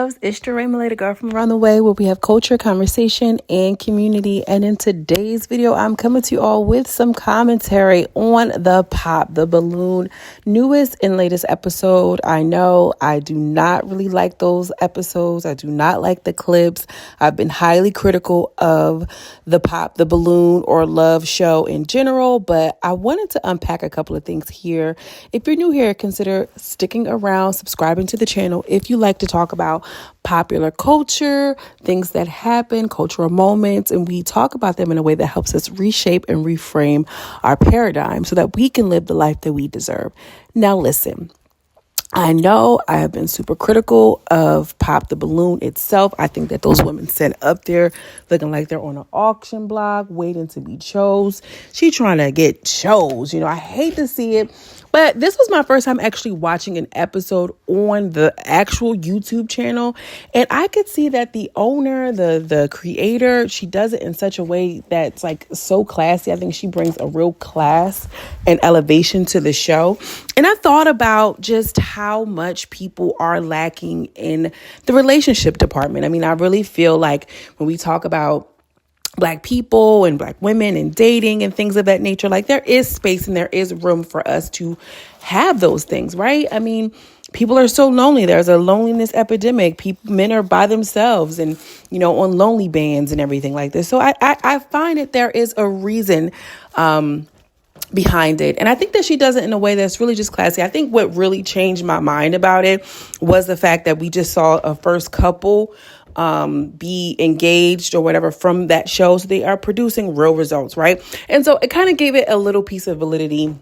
loves. It's Jeray Malay, the girl from around the way, where we have culture, conversation, and community. And in today's video, I'm coming to you all with some commentary on the Pop the Balloon newest and latest episode. I know I do not really like those episodes. I do not like the clips. I've been highly critical of the Pop the Balloon or Love show in general, but I wanted to unpack a couple of things here. If you're new here, consider sticking around, subscribing to the channel if you like to talk about popular culture, things that happen, cultural moments, and we talk about them in a way that helps us reshape and reframe our paradigm so that we can live the life that we deserve. Now, listen. I know I have been super critical of Pop the Balloon itself. I think that those women sit up there looking like they're on an auction block waiting to be chose. She trying to get chose. You know, I hate to see it. But this was my first time actually watching an episode on the actual YouTube channel. And I could see that the owner, the creator, she does it in such a way that's like so classy. I think she brings a real class and elevation to the show. And I thought about just how much people are lacking in the relationship department. I mean, I really feel like when we talk about Black people and Black women and dating and things of that nature, like there is space and there is room for us to have those things, right? I mean, people are so lonely. There's a loneliness epidemic. Men are by themselves and, you know, on lonely bands and everything like this. So I find that there is a reason behind it. And I think that she does it in a way that's really just classy. I think what really changed my mind about it was the fact that we just saw a first couple be engaged or whatever from that show. So they are producing real results, right? And so it kind of gave it a little piece of validity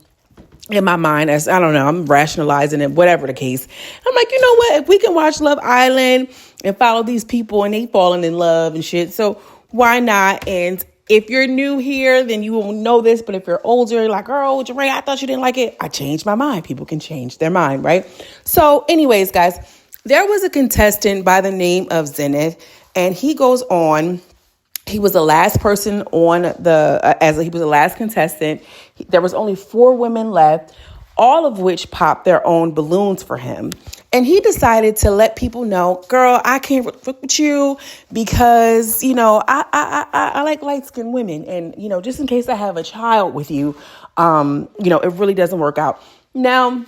in my mind as, I don't know, I'm rationalizing it, whatever the case. I'm like, you know what? If we can watch Love Island and follow these people and they falling in love and shit, so why not? And if you're new here, then you will know this. But if you're older, you're like, girl, Jeray, I thought you didn't like it. I changed my mind. People can change their mind, right? So anyways, guys, there was a contestant by the name of Zenith, and he goes on. He was the last person on he was the last contestant. There was only 4 women left, all of which popped their own balloons for him. And he decided to let people know, girl, I can't fuck with you because, you know, I like light-skinned women. And, you know, just in case I have a child with you, you know, it really doesn't work out. Now,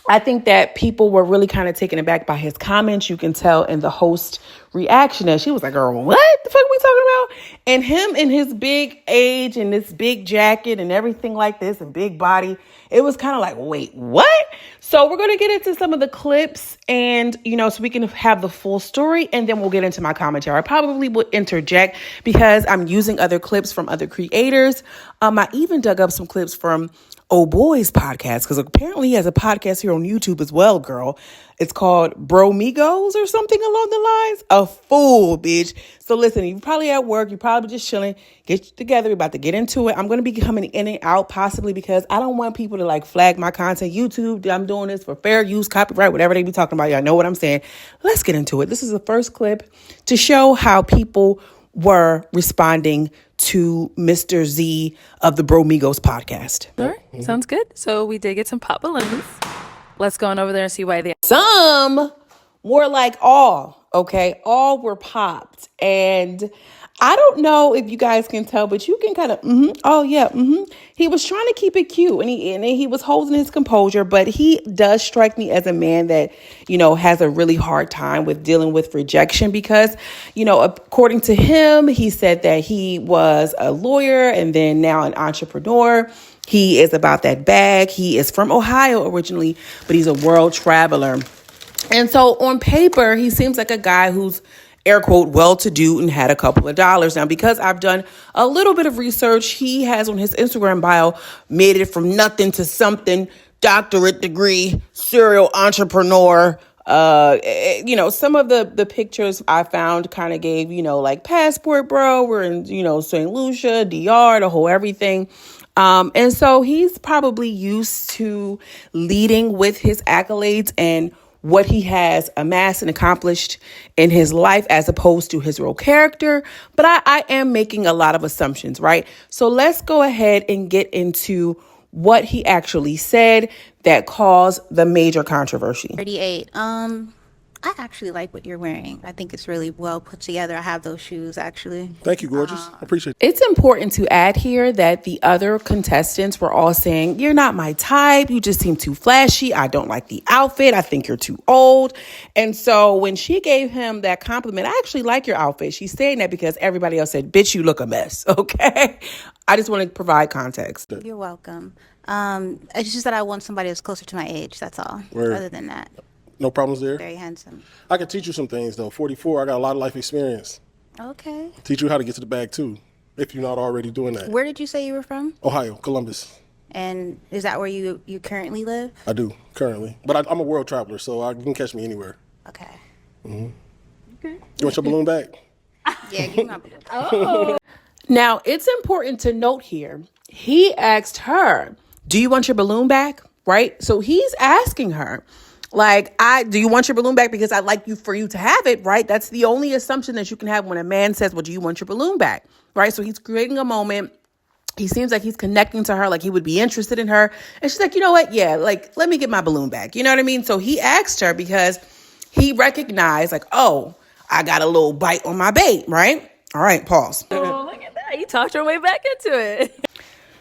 I think that people were really kind of taken aback by his comments. You can tell in the host reaction that she was like, girl, what the fuck are we talking about? And him in his big age and this big jacket and everything like this and big body, it was kind of like, wait, what? So we're going to get into some of the clips and, you know, so we can have the full story and then we'll get into my commentary. I probably will interject because I'm using other clips from other creators. I even dug up some clips from Oh Boy's podcast, because apparently he has a podcast here on YouTube as well, girl. It's called Bro Migos or something along the lines. A fool, bitch. So listen, you're probably at work. You're probably just chilling. Get together. We're about to get into it. I'm going to be coming in and out possibly because I don't want people to like flag my content. YouTube, I'm doing this for fair use, copyright, whatever they be talking about. Y'all know what I'm saying. Let's get into it. This is the first clip to show how people were responding to Mr. Z of the Bro Migos podcast. All right, sounds good. So we did get some pop balloons. Let's go on over there and see why they... Some, more like all, okay? All were popped. And I don't know if you guys can tell, but you can kind of, He was trying to keep it cute and he was holding his composure, but he does strike me as a man that, you know, has a really hard time with dealing with rejection because, you know, according to him, he said that he was a lawyer and then now an entrepreneur. He is about that bag. He is from Ohio originally, but he's a world traveler. And so on paper, he seems like a guy who's air quote, well-to-do and had a couple of dollars. Now, because I've done a little bit of research, he has on his Instagram bio made it from nothing to something, doctorate degree, serial entrepreneur. You know, some of the pictures I found kind of gave, you know, like passport, bro. We're in, you know, St. Lucia, DR, the whole everything. And so he's probably used to leading with his accolades and what he has amassed and accomplished in his life as opposed to his real character. But I am making a lot of assumptions, right? So let's go ahead and get into what he actually said that caused the major controversy. 38. I actually like what you're wearing. I think it's really well put together. I have those shoes actually. Thank you, gorgeous. I appreciate It's important to add here that the other contestants were all saying, you're not my type. You just seem too flashy. I don't like the outfit. I think you're too old. And so when she gave him that compliment, I actually like your outfit. She's saying that because everybody else said, bitch, you look a mess. Okay. I just want to provide context. You're welcome. It's just that I want somebody that's closer to my age. That's all. Word. Other than that, No problems there. very handsome. I can teach you some things though. 44, I got a lot of life experience. Okay. Teach you how to get to the bag too, if you're not already doing that. Where did you say you were from? Ohio, Columbus. And is that where you currently live? I do currently, but I'm a world traveler, so you can catch me anywhere. Okay. You want your balloon back? Yeah, give me my balloon. Now, it's important to note here, he asked her, do you want your balloon back? Right? So he's asking her, like, do you want your balloon back because I'd like for you to have it, right? That's the only assumption that you can have when a man says, well, do you want your balloon back? Right? So he's creating a moment. He seems like he's connecting to her, like he would be interested in her. And she's like, you know what? Yeah, like, let me get my balloon back. You know what I mean? So he asked her because he recognized, like, oh, I got a little bite on my bait, right? All right, pause. Oh, look at that. You talked your way back into it.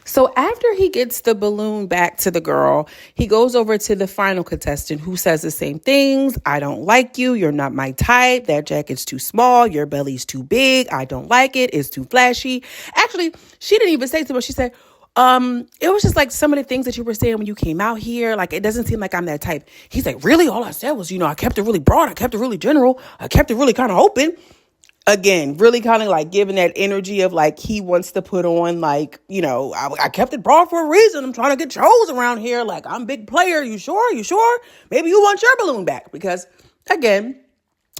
So after he gets the balloon back to the girl, he goes over to the final contestant who says the same things. I don't like you. You're not my type. That jacket's too small. Your belly's too big. I don't like it. It's too flashy. Actually, she didn't even say too much. She said, it was just like some of the things that you were saying when you came out here. Like, it doesn't seem like I'm that type. He's like, really? All I said was, I kept it really broad. I kept it really general. I kept it really kind of open. Again, really kind of like giving that energy of like he wants to put on like, I kept it broad for a reason. I'm trying to get shows around here. Like, I'm a big player. You sure? You sure? Maybe you want your balloon back because, again,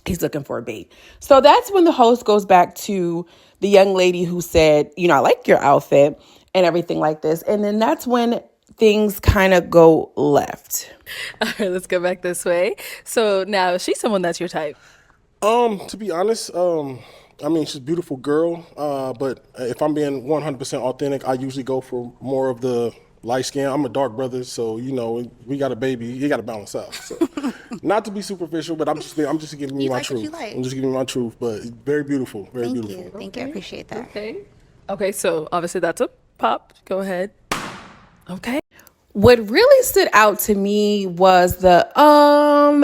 he's looking for a bait. So that's when the host goes back to the young lady who said, I like your outfit and everything like this. And then that's when things kind of go left. All right, let's go back this way. So now, is she someone that's your type? To be honest, I mean, she's a beautiful girl, but if I'm being 100% authentic, I usually go for more of the light skin. I'm a dark brother, so, we got a baby. You got to balance out. So, not to be superficial, but I'm just giving you my like what truth. you like. I'm just giving you my truth, but very beautiful, very Thank beautiful. you. Thank you. I appreciate that. Okay, so obviously that's a pop. Go ahead. Okay. What really stood out to me was the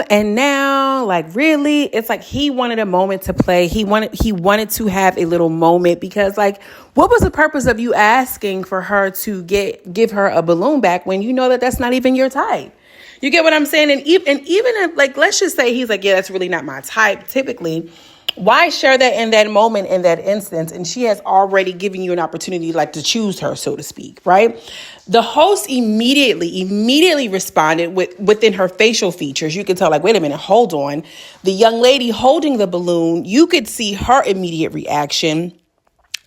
and now, like, really, it's like he wanted a moment to play. He wanted to have a little moment because, like, what was the purpose of you asking for her to give her a balloon back when you know that that's not even your type? You get what I'm saying? And even if, like, let's just say he's like, yeah, that's really not my type. Typically, why share that in that moment, in that instance? And she has already given you an opportunity, like, to choose her, so to speak, right? The host immediately responded within her facial features. You could tell, like, wait a minute, hold on. The young lady holding the balloon, you could see her immediate reaction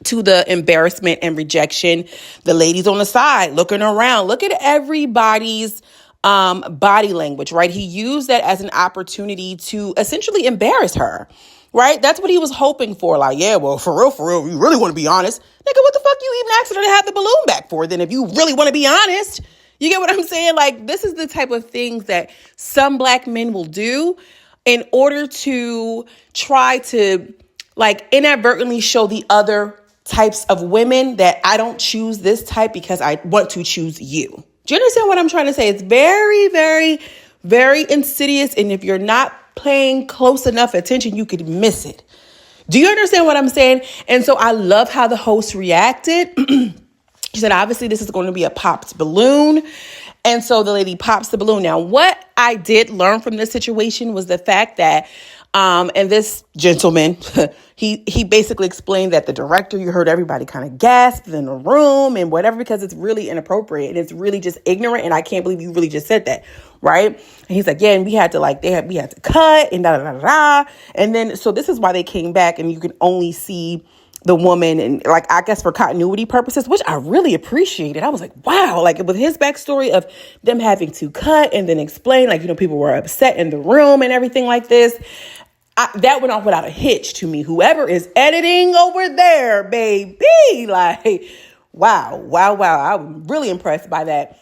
to the embarrassment and rejection. The ladies on the side looking around. Look at everybody's body language, right? He used that as an opportunity to essentially embarrass her. Right? That's what he was hoping for. Like, yeah, well, for real, you really want to be honest. Nigga, what the fuck you even asking her to have the balloon back for then if you really want to be honest? You get what I'm saying? Like, this is the type of things that some black men will do in order to try to, like, inadvertently show the other types of women that I don't choose this type because I want to choose you. Do you understand what I'm trying to say? It's very, very, very insidious. And if you're not paying close enough attention, you could miss it. Do you understand what I'm saying? And so I love how the host reacted. She said, obviously, this is going to be a popped balloon. And so the lady pops the balloon. Now, what I did learn from this situation was the fact that, and this gentleman, he basically explained that the director, you heard everybody kind of gasp in the room and whatever, because it's really inappropriate and it's really just ignorant. And I can't believe you really just said that. Right. And he's like, yeah, and we had to cut and da da da da. And then so this is why they came back and you can only see the woman and, like, I guess for continuity purposes, which I really appreciated. I was like, wow, like with his backstory of them having to cut and then explain, like, people were upset in the room and everything like this. That went off without a hitch to me. Whoever is editing over there, baby, like, wow. I'm really impressed by that.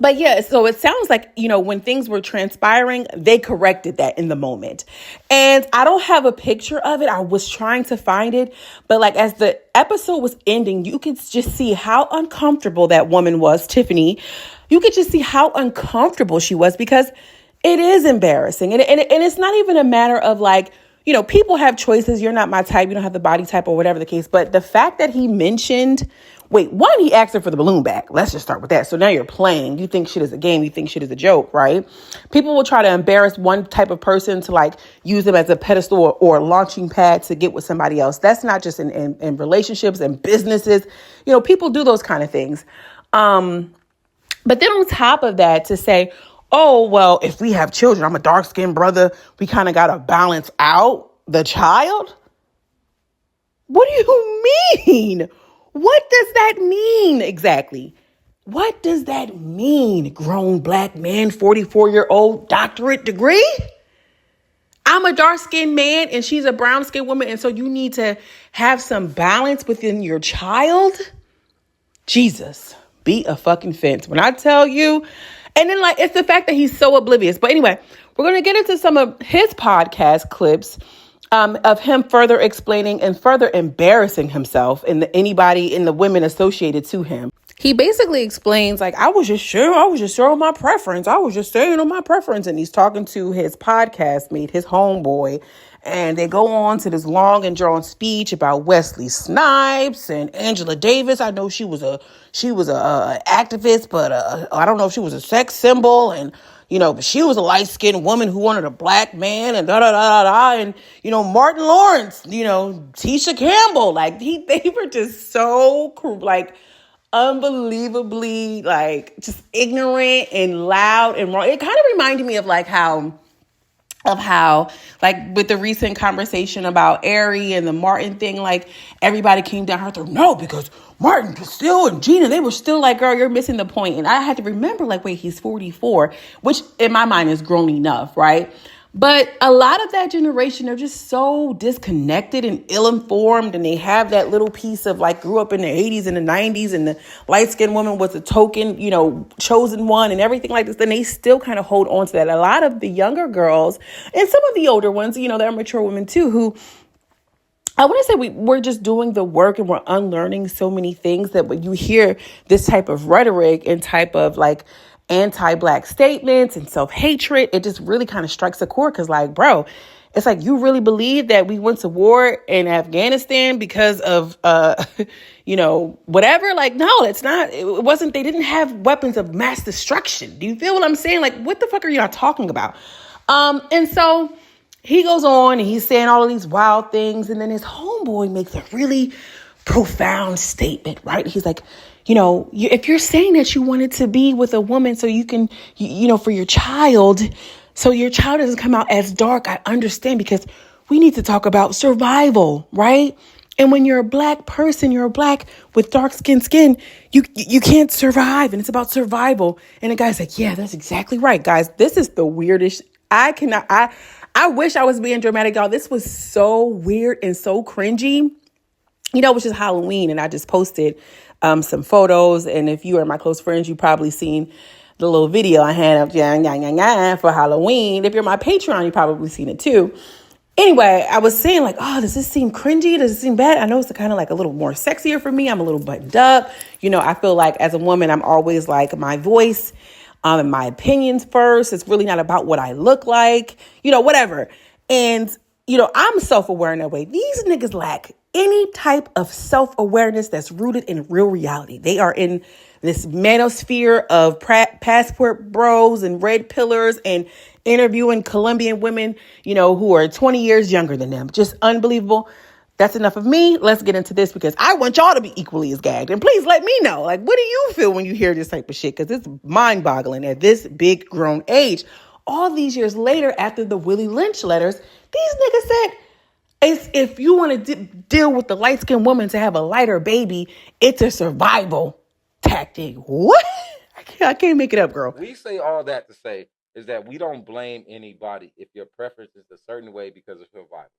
But yeah, so it sounds like, when things were transpiring, they corrected that in the moment. And I don't have a picture of it. I was trying to find it. But like as the episode was ending, you could just see how uncomfortable that woman was, Tiffany. You could just see how uncomfortable she was because it is embarrassing. And it's not even a matter of like, people have choices. You're not my type. You don't have the body type or whatever the case. But the fact that he mentioned, one, he asked her for the balloon back. Let's just start with that. So now you're playing. You think shit is a game. You think shit is a joke, right? People will try to embarrass one type of person to like use them as a pedestal or a launching pad to get with somebody else. That's not just in relationships and businesses. People do those kind of things. But then on top of that, to say, oh, well, if we have children, I'm a dark-skinned brother, we kind of got to balance out the child. What do you mean? What does that mean exactly? What does that mean, grown black man, 44-year-old doctorate degree? I'm a dark-skinned man and she's a brown-skinned woman, and so you need to have some balance within your child? Jesus, be a fucking fence. When I tell you, and then like, it's the fact that he's so oblivious. But anyway, we're going to get into some of his podcast clips of him further explaining and further embarrassing himself and anybody in the women associated to him. He basically explains like, I was just showing my preference. I was just saying on my preference. And he's talking to his podcast mate, his homeboy. And they go on to this long and drawn speech about Wesley Snipes and Angela Davis. I know she was a activist, but I don't know if she was a sex symbol. And but she was a light-skinned woman who wanted a black man, and da da da da da. And Martin Lawrence, Tisha Campbell, like they were just so like unbelievably like just ignorant and loud and wrong. It kind of reminded me of like how like with the recent conversation about Ari and the Martin thing, like everybody came down her throat. No, because Martin still and Gina, they were still like, girl, you're missing the point. And I had to remember like, wait, he's 44, which in my mind is grown enough, right? But a lot of that generation, they're just so disconnected and ill-informed, and they have that little piece of like grew up in the 80s and the 90s, and the light-skinned woman was a token, chosen one and everything like this. Then they still kind of hold on to that. A lot of the younger girls and some of the older ones, they're mature women too, who I want to say we're just doing the work and we're unlearning so many things that when you hear this type of rhetoric and type of like anti-black statements and self-hatred, it just really kind of strikes a chord because like, bro, it's like you really believe that we went to war in Afghanistan because of, whatever? Like, no, it's not. It wasn't. They didn't have weapons of mass destruction. Do you feel what I'm saying? Like, what the fuck are y'all talking about? And so he goes on and he's saying all of these wild things. And then his homeboy makes a really profound statement, right? He's like, if you're saying that you wanted to be with a woman so you can, for your child, so your child doesn't come out as dark, I understand, because we need to talk about survival, right? And when you're a black person, you're a black with dark skin, you can't survive. And it's about survival. And the guy's like, yeah, that's exactly right, guys. This is the weirdest. I wish I was being dramatic, y'all. This was so weird and so cringy. Which is Halloween, and I just posted some photos. And if you are my close friends, you probably seen the little video I had of for Halloween. If you're my Patreon, you probably seen it too. Anyway, I was saying like, oh, does this seem cringy? Does it seem bad? I know it's kind of like a little more sexier for me. I'm a little buttoned up. I feel like as a woman, I'm always like my voice and my opinions first. It's really not about what I look like, whatever. And, I'm self-aware in that way. These niggas lack any type of self-awareness that's rooted in real reality. They are in this manosphere of passport bros and red pillars and interviewing Colombian women, who are 20 years younger than them. Just unbelievable. That's enough of me. Let's get into this because I want y'all to be equally as gagged. And please let me know, like, what do you feel when you hear this type of shit? Because it's mind-boggling at this big grown age. All these years later, after the Willie Lynch letters, these niggas said, if you want to deal with the light-skinned woman to have a lighter baby, it's a survival tactic. What? I can't make it up, girl. We say all that to say is that we don't blame anybody if your preference is a certain way because of survival.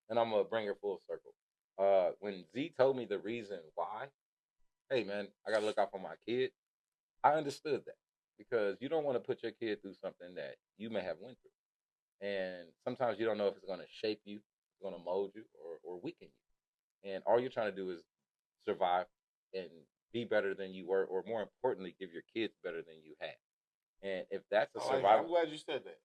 And I'm going to bring it full circle. When Z told me the reason why, hey, man, I got to look out for my kid, I understood that because you don't want to put your kid through something that you may have went through. And sometimes you don't know if it's going to shape you, it's going to mold you, or weaken you. And all you're trying to do is survive and be better than you were, or more importantly, give your kids better than you had. And if that's a survival, I'm glad you said that.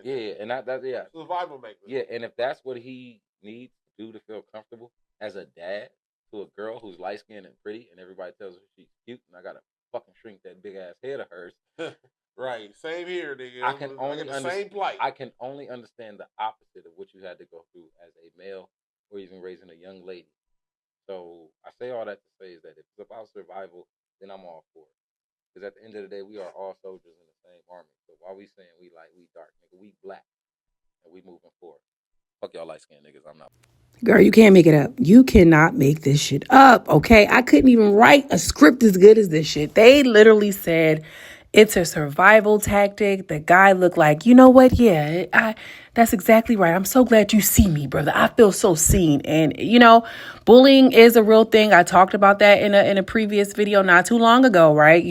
yeah, and yeah, survival maker. yeah, and if that's what he needs to do to feel comfortable as a dad to a girl who's light skinned and pretty, and everybody tells her she's cute, and I gotta fucking shrink that big ass head of hers. Right, same here, nigga. I can only same plight. I can only understand the opposite of what you had to go through as a male, or even raising a young lady. So I say all that to say is that if it's about survival, then I'm all for it. Because at the end of the day, we are all soldiers in the same army. So why we saying we dark, nigga, we black, and we moving forward. Fuck y'all light skinned niggas. I'm not. Girl, you can't make it up. You cannot make this shit up, okay? I couldn't even write a script as good as this shit. They literally said it's a survival tactic. The guy looked like, you know what? Yeah, that's exactly right. I'm so glad you see me, brother. I feel so seen. And, bullying is a real thing. I talked about that in a previous video not too long ago, right?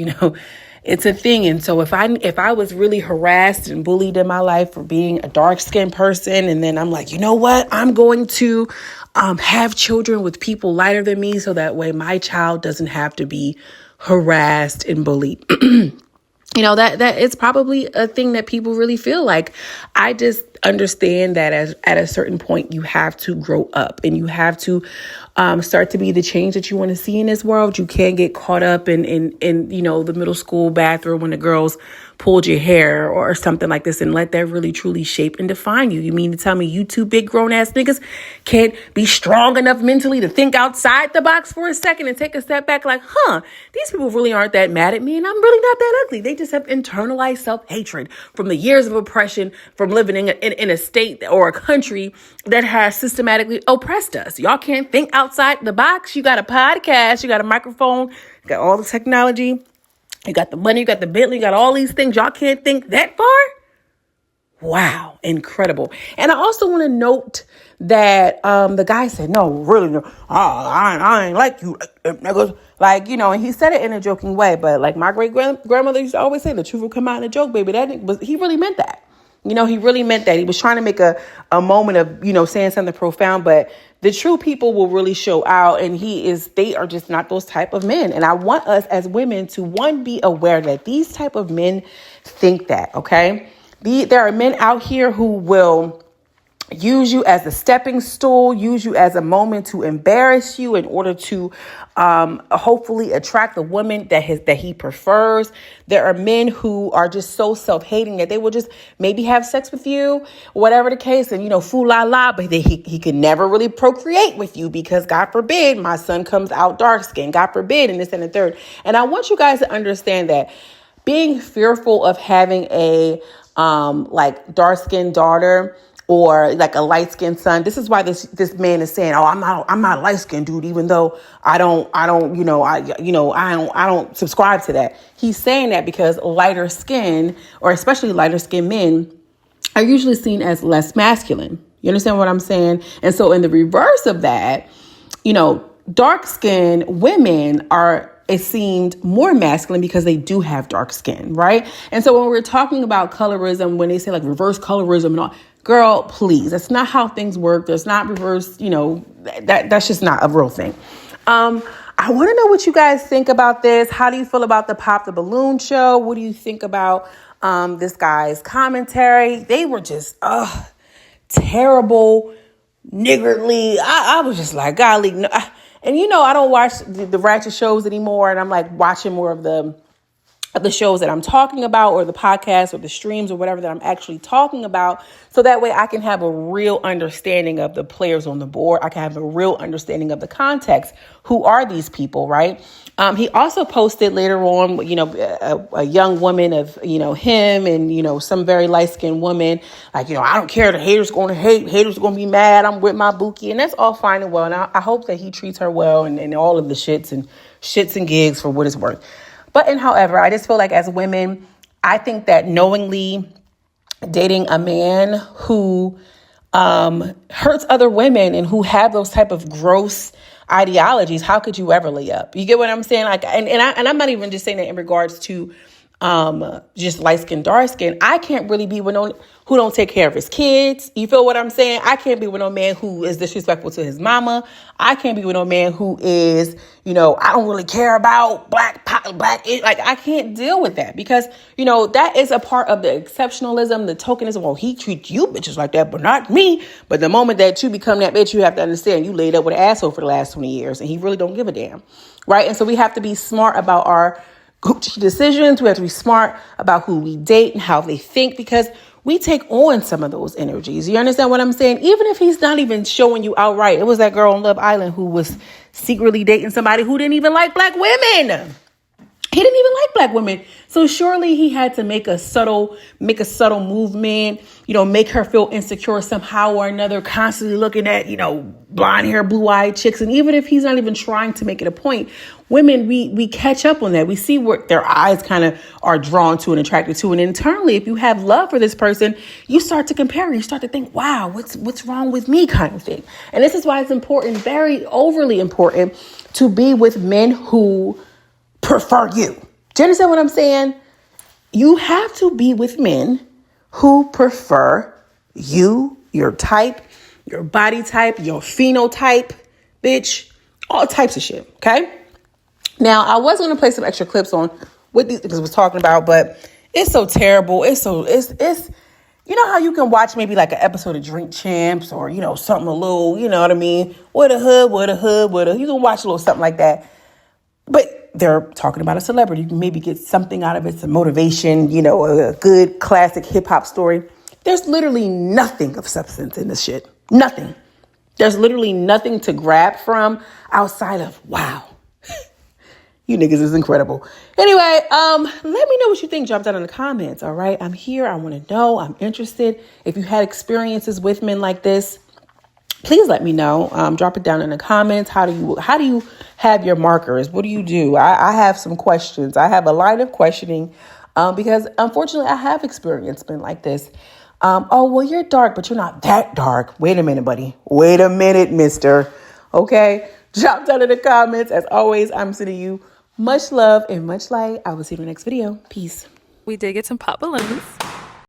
It's a thing. And so if I was really harassed and bullied in my life for being a dark skinned person, and then I'm like, you know what? I'm going to have children with people lighter than me so that way my child doesn't have to be harassed and bullied. That it's probably a thing that people really feel like. I just understand that at a certain point, you have to grow up and you have to start to be the change that you want to see in this world. You can't get caught up in the middle school bathroom when the girls pulled your hair or something like this and let that really truly shape and define you. You mean to tell me you two big grown ass niggas can't be strong enough mentally to think outside the box for a second and take a step back like, these people really aren't that mad at me and I'm really not that ugly. They just have internalized self-hatred from the years of oppression, from living in a state or a country that has systematically oppressed us. Y'all can't think outside the box. You got a podcast, you got a microphone, you got all the technology. You got the money, you got the Bentley, you got all these things. Y'all can't think that far? Wow, incredible. And I also want to note that the guy said, no, really, no, I ain't like you. And he said it in a joking way. But like my great-grandmother used to always say, the truth will come out in a joke, baby. He really meant that. He really meant that. He was trying to make a moment of, saying something profound, but the true people will really show out. And they are just not those type of men. And I want us as women to, one, be aware that these type of men think that, okay? There are men out here who will use you as a stepping stool, use you as a moment to embarrass you in order to hopefully attract the woman that he prefers. There are men who are just so self-hating that they will just maybe have sex with you, whatever the case, and foo la la, but he could never really procreate with you because God forbid my son comes out dark skinned, God forbid, and this and the third. And I want you guys to understand that being fearful of having a dark skinned daughter or like a light skinned son. This is why this man is saying, "Oh, I'm not a light skinned dude," even though I don't subscribe to that. He's saying that because lighter skin, or especially lighter skinned men, are usually seen as less masculine. You understand what I'm saying? And so in the reverse of that, dark skinned women are seemed more masculine because they do have dark skin, right? And so when we're talking about colorism, when they say like reverse colorism and all, girl, please, that's not how things work. There's not reverse, that's just not a real thing. I want to know what you guys think about this. How do you feel about the Pop the Balloon show? What do you think about this guy's commentary? They were just terrible, niggardly. I was just like, golly, no. And I don't watch the ratchet shows anymore, and I'm like watching more of the shows that I'm talking about, or the podcasts or the streams or whatever that I'm actually talking about. So that way I can have a real understanding of the players on the board. I can have a real understanding of the context. Who are these people, right? He also posted later on, a young woman of, him and, some very light-skinned woman. Like, I don't care. The haters going to hate. Haters going to be mad. I'm with my bookie. And that's all fine and well. And I hope that he treats her well and all of the shits and gigs for what it's worth. But however, I just feel like as women, I think that knowingly dating a man who hurts other women and who have those type of gross ideologies, how could you ever lay up? You get what I'm saying? Like, and I'm not even just saying that in regards to just light skin, dark skin, I can't really be with no who don't take care of his kids. You feel what I'm saying? I can't be with no man who is disrespectful to his mama. I can't be with no man who is, I don't really care about black, like I can't deal with that because, that is a part of the exceptionalism, the tokenism. Well, he treats you bitches like that, but not me. But the moment that you become that bitch, you have to understand you laid up with an asshole for the last 20 years and he really don't give a damn. Right. And so we have to be smart about our decisions. We have to be smart about who we date and how they think because we take on some of those energies. You understand what I'm saying? Even if he's not even showing you outright. It was that girl on Love Island who was secretly dating somebody who didn't even like black women. He didn't even like black women. So surely he had to make a subtle movement, make her feel insecure somehow or another, constantly looking at, blonde hair, blue eyed chicks. And even if he's not even trying to make it a point, women, we catch up on that. We see what their eyes kind of are drawn to and attracted to. And internally, if you have love for this person, you start to compare. You start to think, wow, what's wrong with me kind of thing. And this is why it's important, very overly important, to be with men who prefer you. Do you understand what I'm saying? You have to be with men who prefer you, your type, your body type, your phenotype, bitch, all types of shit. Okay. Now, I was going to play some extra clips on what these niggas was talking about, but it's so terrible. It's how you can watch maybe like an episode of Drink Champs or, something a little, you know what I mean? With a hood. You can watch a little something like that. But they're talking about a celebrity. You can maybe get something out of it, some motivation, a good classic hip hop story. There's literally nothing of substance in this shit. Nothing. There's literally nothing to grab from outside of, wow, you niggas is incredible. Anyway, let me know what you think. Drop down in the comments. All right. I'm here. I want to know. I'm interested. If you had experiences with men like this, please let me know. Drop it down in the comments. How do you have your markers? What do you do? I have some questions. I have a line of questioning because unfortunately I have experienced men like this. Oh, well, you're dark, but you're not that dark. Wait a minute, buddy. Wait a minute, mister. Okay. Drop down in the comments. As always, I'm sending you much love and much light. I will see you in the next video. Peace. We did get some pop balloons.